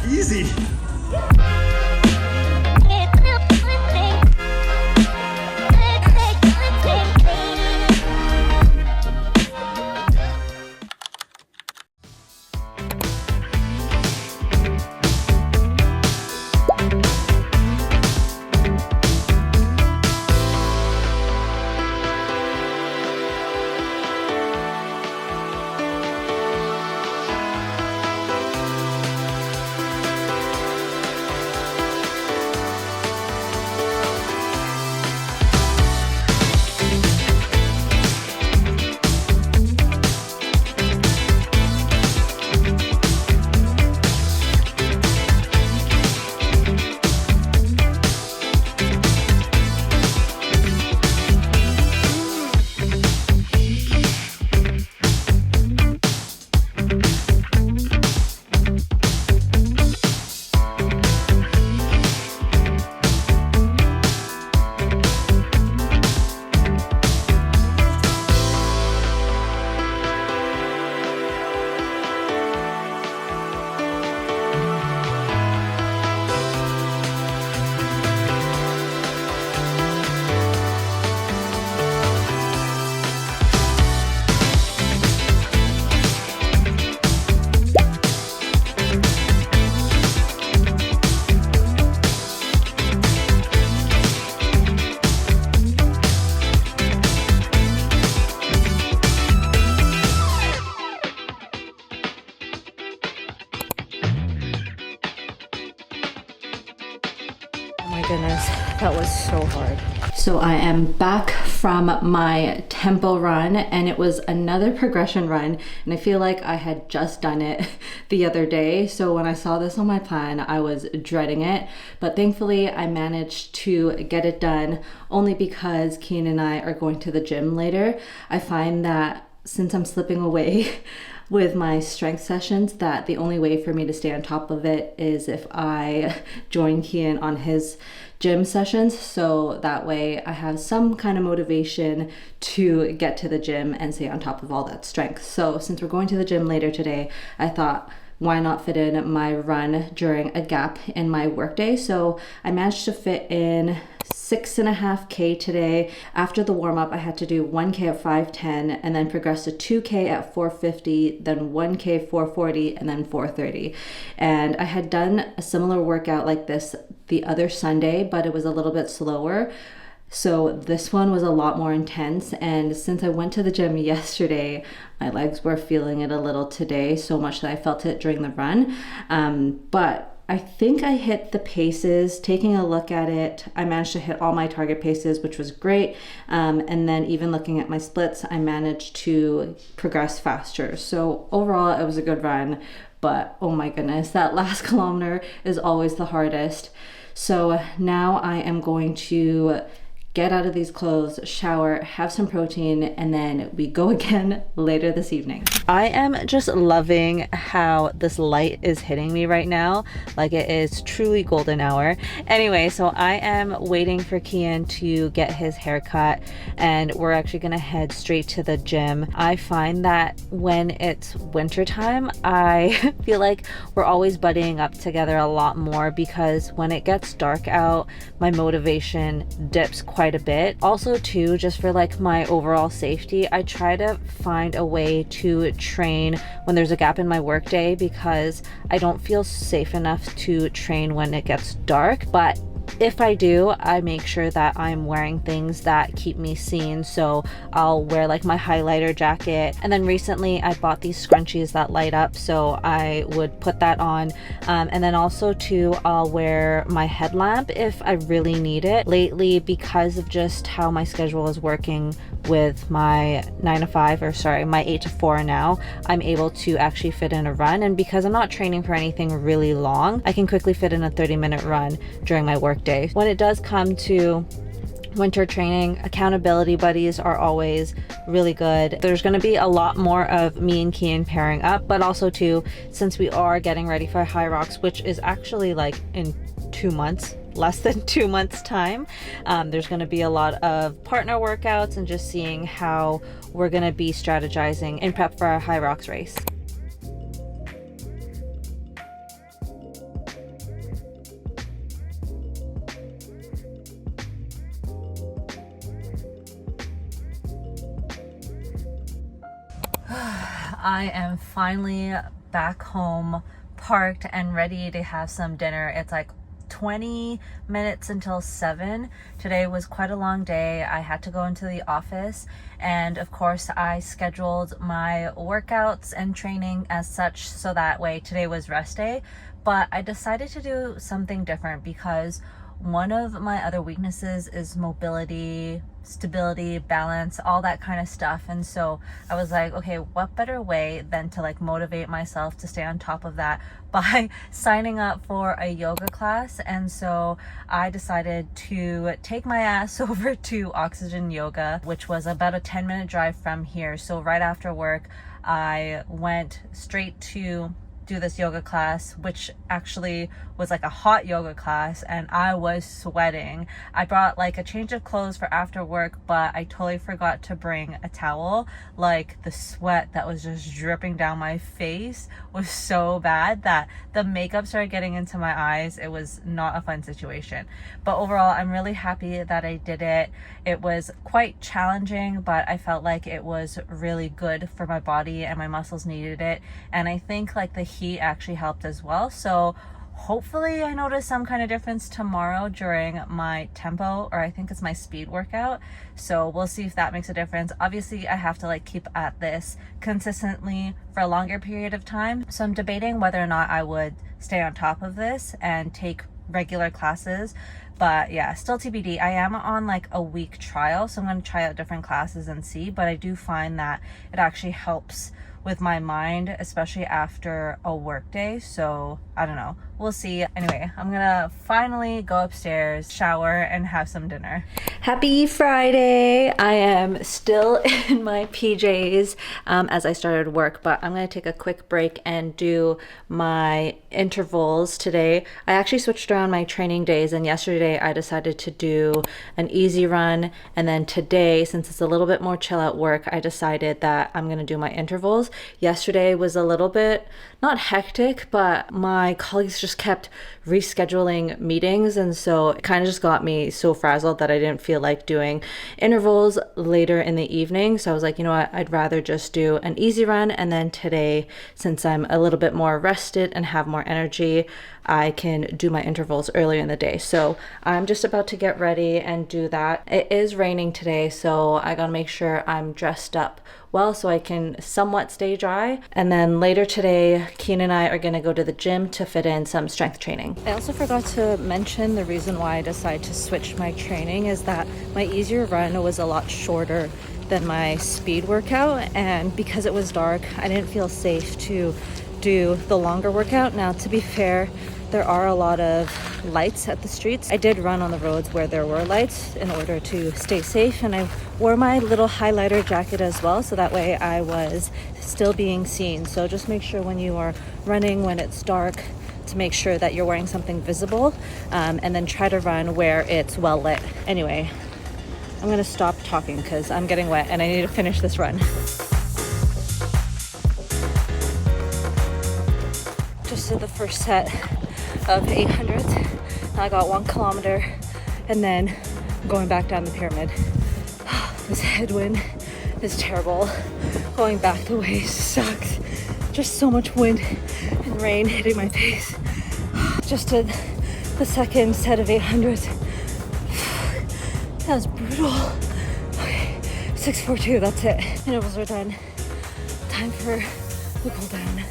Easy. Goodness, that was so hard. So I am back from my tempo run, and it was another progression run, and I feel like I had just done it the other day. So when I saw this on my plan, I was dreading it, but thankfully I managed to get it done, only because Kian and I are going to the gym later. I find that since I'm slipping away with my strength sessions, that the only way for me to stay on top of it is if I join Kian on his gym sessions, so that way I have some kind of motivation to get to the gym and stay on top of all that strength. So since we're going to the gym later today, I thought, why not fit in my run during a gap in my workday? So I managed to fit in 6.5K today. After the warm-up, I had to do 1K at 5:10 and then progress to 2K at 4:50, then 1K 4:40, and then 4:30. And I had done a similar workout like this the other Sunday, but it was a little bit slower. So this one was a lot more intense, and since I went to the gym yesterday, my legs were feeling it a little today, so much that I felt it during the run. But I think I hit the paces. Taking a look at it, I managed to hit all my target paces, which was great. And then even looking at my splits, I managed to progress faster. So overall, it was a good run, but oh my goodness, that last kilometer is always the hardest. So now I am going to get out of these clothes, shower, have some protein, and then we go again later this evening. I am just loving how this light is hitting me right now. Like, it is truly golden hour. Anyway, so I am waiting for Kian to get his haircut, and we're actually gonna head straight to the gym. I find that when it's winter time, I feel like we're always buddying up together a lot more, because when it gets dark out, my motivation dips quite a bit. Also too, just for like my overall safety, I try to find a way to train when there's a gap in my workday, because I don't feel safe enough to train when it gets dark. But if I do, I make sure that I'm wearing things that keep me seen. So I'll wear like my highlighter jacket, and then recently I bought these scrunchies that light up, so I would put that on. And then also too, I'll wear my headlamp if I really need it. Lately, because of just how my schedule is working with my 9 to 5, or sorry, my 8 to 4 now, I'm able to actually fit in a run. And because I'm not training for anything really long, I can quickly fit in a 30-minute run during my workday. When it does come to winter training, accountability buddies are always really good. There's going to be a lot more of me and Kian pairing up, but also too, since we are getting ready for High Rocks, which is actually like in 2 months, less than 2 months time, there's going to be a lot of partner workouts and just seeing how we're going to be strategizing in prep for our High Rocks race. I am finally back home, parked and ready to have some dinner. It's like 20 minutes until 7. Today was quite a long day. I had to go into the office, and of course I scheduled my workouts and training as such, so that way today was rest day. But I decided to do something different because one of my other weaknesses is mobility, stability, balance, all that kind of stuff. And so I was like, okay, what better way than to like motivate myself to stay on top of that by signing up for a yoga class. And so I decided to take my ass over to Oxygen Yoga, which was about a 10-minute drive from here. So right after work, I went straight to do this yoga class, which actually was like a hot yoga class, and I was sweating. I brought like a change of clothes for after work, but I totally forgot to bring a towel. Like the sweat that was just dripping down my face was so bad that the makeup started getting into my eyes. It was not a fun situation. But overall, I'm really happy that I did it. It was quite challenging, but I felt like it was really good for my body and my muscles needed it. And I think like the heat actually helped as well. So hopefully I notice some kind of difference tomorrow during my tempo, or I think it's my speed workout. So we'll see if that makes a difference. Obviously I have to like keep at this consistently for a longer period of time. So I'm debating whether or not I would stay on top of this and take regular classes. But yeah, still TBD. I am on like a week trial, so I'm going to try out different classes and see. But I do find that it actually helps with my mind, especially after a work day. So I don't know, we'll see. Anyway, I'm gonna finally go upstairs, shower, and have some dinner. Happy Friday. I am still in my PJs as I started work, but I'm gonna take a quick break and do my intervals today. I actually switched around my training days, and yesterday I decided to do an easy run, and then today, since it's a little bit more chill at work, I decided that I'm gonna do my intervals. Yesterday was a little bit, not hectic, but my colleagues just kept rescheduling meetings, and so it kind of just got me so frazzled that I didn't feel like doing intervals later in the evening. So I was like, you know what, I'd rather just do an easy run, and then today, since I'm a little bit more rested and have more energy, I can do my intervals earlier in the day. So I'm just about to get ready and do that. It is raining today, so I gotta make sure I'm dressed up well so I can somewhat stay dry. And then later today, Keen and I are gonna go to the gym to fit in some strength training. I also forgot to mention the reason why I decided to switch my training is that my easier run was a lot shorter than my speed workout, and because it was dark, I didn't feel safe to do the longer workout. Now, to be fair, there are a lot of lights at the streets. I did run on the roads where there were lights in order to stay safe, and I wore my little highlighter jacket as well, so that way I was still being seen. So just make sure when you are running when it's dark to make sure that you're wearing something visible, and then try to run where it's well lit. Anyway, I'm gonna stop talking because I'm getting wet and I need to finish this run. Just did the first set of 800s. Now I got 1 kilometer, and then going back down the pyramid. This headwind is terrible. Going back the way sucks. Just so much wind and rain hitting my face. Just did the second set of 800s. That was brutal. Okay, 642, that's it. Intervals are done. Time for the cool down.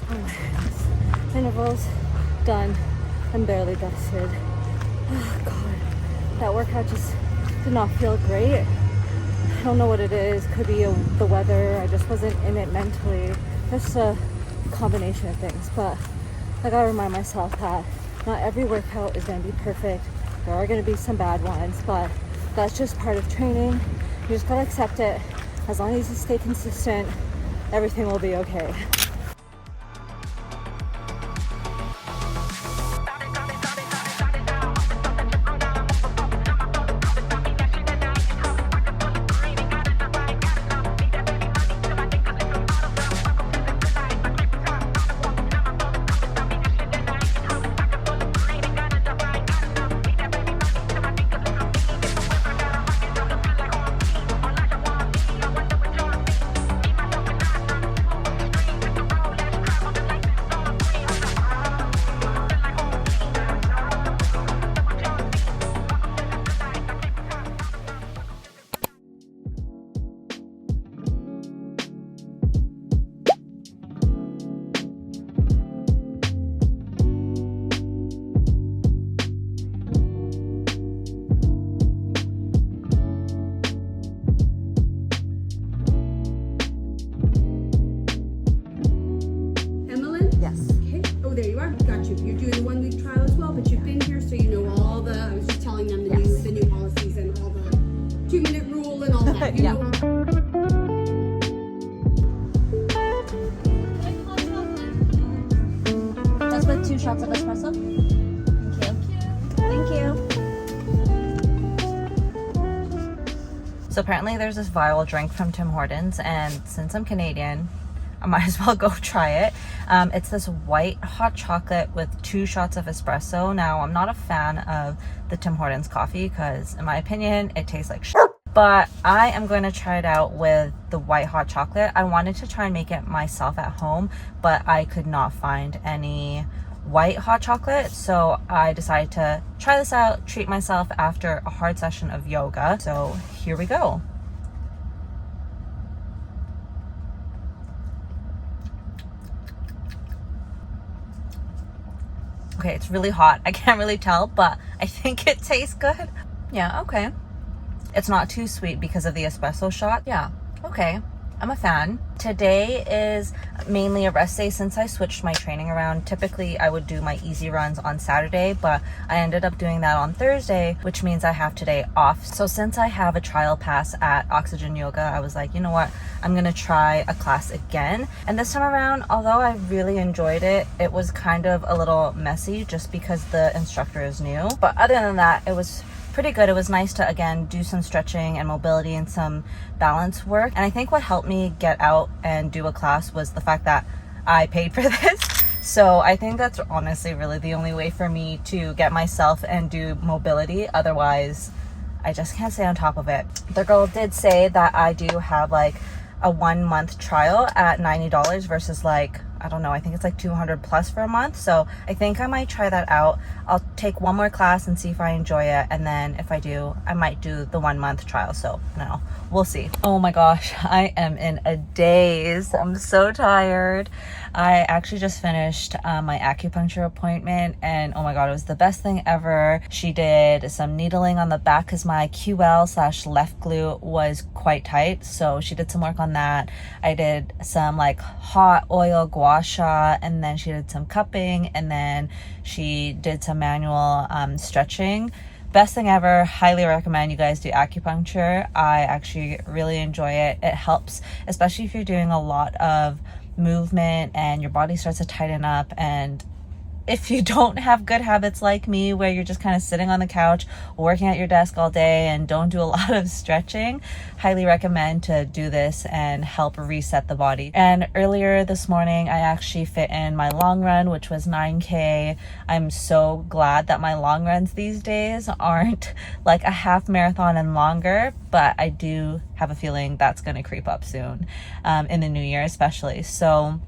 Oh my goodness. Intervals done. I'm barely dusted. Oh god. That workout just did not feel great. I don't know what it is. Could be the weather. I just wasn't in it mentally. Just a combination of things. But I gotta remind myself that not every workout is going to be perfect. There are going to be some bad ones, but that's just part of training. You just got to accept it. As long as you stay consistent, everything will be okay. with 2 shots of espresso. Thank you. So apparently there's this viral drink from Tim Hortons, and since I'm Canadian, I might as well go try it. It's this white hot chocolate with 2 shots of espresso. Now, I'm not a fan of the Tim Hortons coffee because, in my opinion, it tastes like shit. But I am going to try it out with the white hot chocolate. I wanted to try and make it myself at home, but I could not find any white hot chocolate. So I decided to try this out, treat myself after a hard session of yoga. So here we go. Okay, it's really hot. I can't really tell, but I think it tastes good. Yeah, okay. It's not too sweet because of the espresso shot. Yeah, okay. I'm a fan. Today is mainly a rest day since I switched my training around. Typically, I would do my easy runs on Saturday, but I ended up doing that on Thursday, which means I have today off. So since I have a trial pass at Oxygen Yoga, I was like, you know what? I'm gonna try a class again. And this time around, although I really enjoyed it, it was kind of a little messy just because the instructor is new. But other than that, it was pretty good. It was nice to, again, do some stretching and mobility and some balance work. And I think what helped me get out and do a class was the fact that I paid for this. So I think that's honestly really the only way for me to get myself and do mobility. Otherwise, I just can't stay on top of it. The girl did say that I do have like a 1-month trial at $90 versus like, I don't know, I think it's like 200 plus for a month. So I think I might try that out. I'll take one more class and see if I enjoy it. And then if I do, I might do the 1-month trial. So no, we'll see. Oh my gosh, I am in a daze. I'm so tired. I actually just finished my acupuncture appointment, and oh my God, it was the best thing ever. She did some needling on the back because my QL/left glute was quite tight. So she did some work on that. I did some like hot oil gua sha, and then she did some cupping, and then she did some manual stretching. Best thing ever. Highly recommend you guys do acupuncture. I actually really enjoy it. It helps, especially if you're doing a lot of movement and your body starts to tighten up. And if you don't have good habits like me, where you're just kind of sitting on the couch working at your desk all day and don't do a lot of stretching, highly recommend to do this and help reset the body. And earlier this morning, I actually fit in my long run, which was 9K. I'm so glad that my long runs these days aren't like a half marathon and longer, but I do have a feeling that's going to creep up soon, in the new year especially. So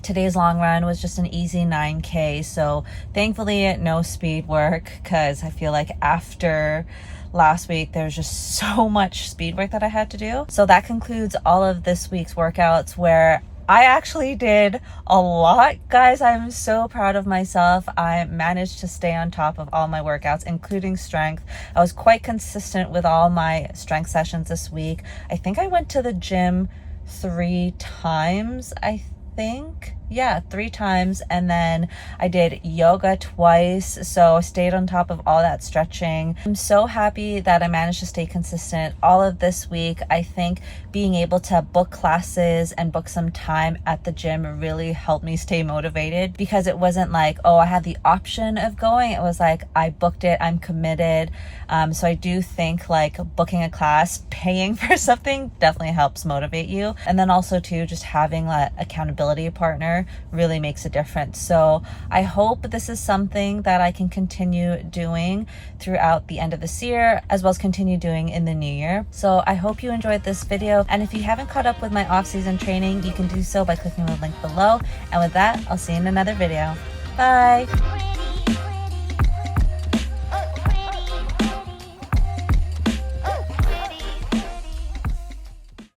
today's long run was just an easy 9K. So thankfully no speed work, because I feel like after last week there's just so much speed work that I had to do. So that concludes all of this week's workouts, where I actually did a lot. Guys, I'm so proud of myself. I managed to stay on top of all my workouts, including strength. I was quite consistent with all my strength sessions this week. I think I went to the gym 3 times, I think. Yeah, 3 times. And then I did yoga twice. So I stayed on top of all that stretching. I'm so happy that I managed to stay consistent all of this week. I think being able to book classes and book some time at the gym really helped me stay motivated, because it wasn't like, oh, I had the option of going. It was like, I booked it, I'm committed. So I do think like booking a class, paying for something definitely helps motivate you. And then also too, just having an accountability partner really makes a difference. So I hope this is something that I can continue doing throughout the end of this year, as well as continue doing in the new year. So I hope you enjoyed this video. And if you haven't caught up with my off-season training, you can do so by clicking the link below. And with that, I'll see you in another video. Bye.